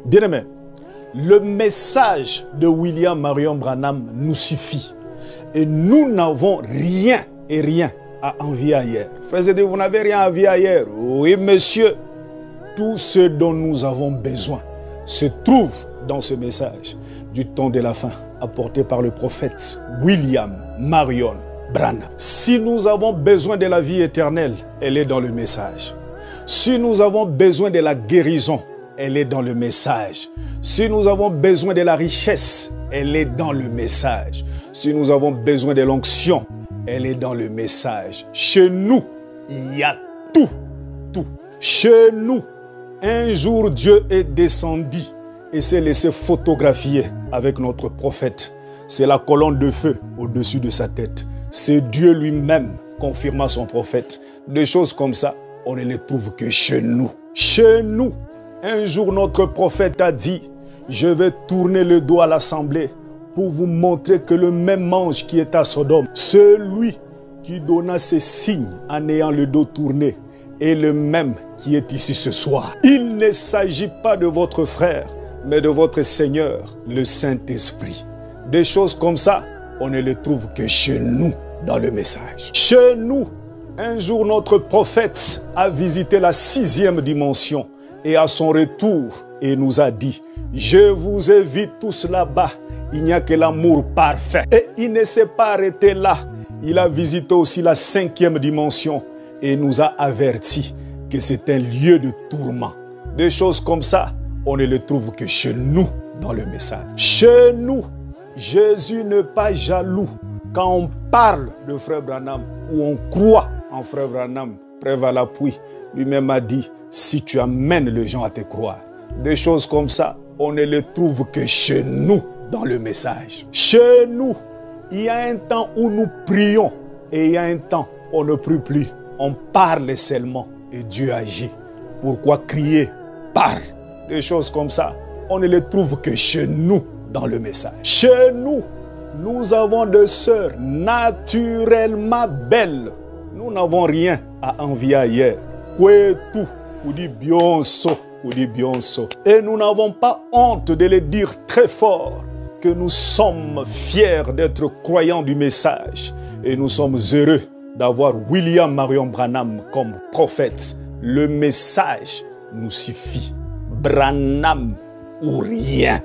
Bien-aimé, le message de William Marion Branham nous suffit. Et nous n'avons rien à envier ailleurs. Frères et sœurs, vous n'avez rien à envier ailleurs. Oui, monsieur. Tout ce dont nous avons besoin se trouve dans ce message du temps de la fin apporté par le prophète William Marion Branham. Si nous avons besoin de la vie éternelle, elle est dans le message. Si nous avons besoin de la guérison, elle est dans le message. Si nous avons besoin de la richesse, elle est dans le message. Si nous avons besoin de l'onction, elle est dans le message. Chez nous, il y a tout. Chez nous, un jour, Dieu est descendu et s'est laissé photographier avec notre prophète. C'est la colonne de feu au-dessus de sa tête. C'est Dieu lui-même confirmant son prophète. Des choses comme ça, on ne les trouve que chez nous. Chez nous, un jour, notre prophète a dit, je vais tourner le dos à l'assemblée pour vous montrer que le même ange qui est à Sodome, celui qui donna ses signes en ayant le dos tourné, est le même qui est ici ce soir. Il ne s'agit pas de votre frère, mais de votre Seigneur, le Saint-Esprit. Des choses comme ça, on ne les trouve que chez nous, dans le message. Chez nous, un jour, notre prophète a visité la 6e dimension et à son retour, il nous a dit, je vous ai vus tous là-bas, il n'y a que l'amour parfait. Et il ne s'est pas arrêté là. Il a visité aussi la 5e dimension et nous a averti que c'est un lieu de tourment. Des choses comme ça, on ne les trouve que chez nous dans le message. Chez nous, Jésus n'est pas jaloux quand on parle de Frère Branham ou on croit en Frère Branham. Frère Valapuy lui-même a dit, si tu amènes les gens à te croire. Des choses comme ça, on ne les trouve que chez nous dans le message. Chez nous, il y a un temps où nous prions et il y a un temps où on ne prie plus. On parle seulement et Dieu agit. Pourquoi crier? Parle. Des choses comme ça, on ne les trouve que chez nous dans le message. Chez nous, nous avons des sœurs naturellement belles. Nous n'avons rien à envier ailleurs. Kwetu, ou dit Bionso, ou dit Bionso. Et nous n'avons pas honte de le dire très fort que nous sommes fiers d'être croyants du message. Et nous sommes heureux d'avoir William Marion Branham comme prophète. Le message nous suffit. Branham ou rien.